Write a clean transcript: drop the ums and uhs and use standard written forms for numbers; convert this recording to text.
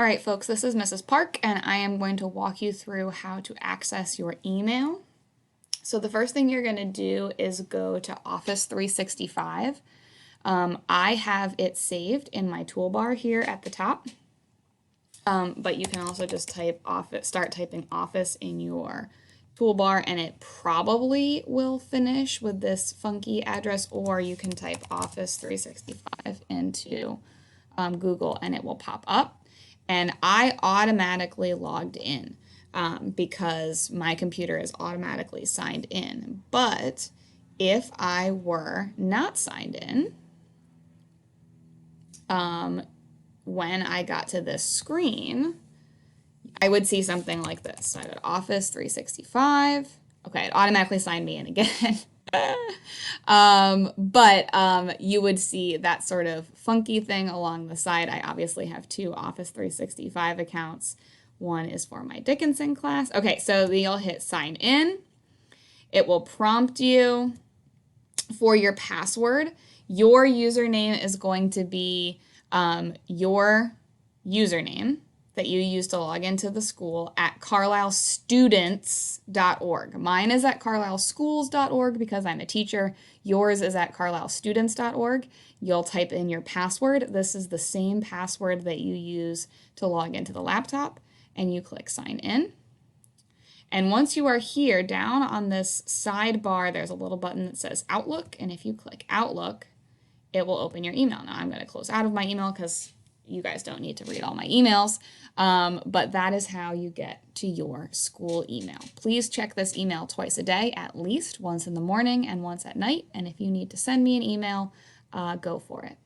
All right, folks, this is Mrs. Park, and I am going to walk you through how to access your email. So the first thing you're going to do is go to Office 365. I have it saved in my toolbar here at the top, but you can also just type Office, start typing Office in your toolbar, and it probably will finish with this funky address, or you can type Office 365 into Google and it will pop up. And I automatically logged in because my computer is automatically signed in. But if I were not signed in, when I got to this screen, I would see something like this. I would Office 365. Okay, it automatically signed me in again. But you would see that sort of funky thing along the side. I obviously have two Office 365 accounts. One is for my Dickinson class. Okay, so you'll hit sign in. It will prompt you for your password. Your username is going to be your username that you use to log into the school at carlislestudents.org. Mine is at carlisleschools.org because I'm a teacher. Yours is at carlislestudents.org. You'll type in your password. This is the same password that you use to log into the laptop, and you click sign in. And once you are here, down on this sidebar, there's a little button that says Outlook, and if you click Outlook, it will open your email. Now I'm going to close out of my email because you guys don't need to read all my emails, but that is how you get to your school email. Please check this email twice a day, at least once in the morning and once at night, and if you need to send me an email, go for it.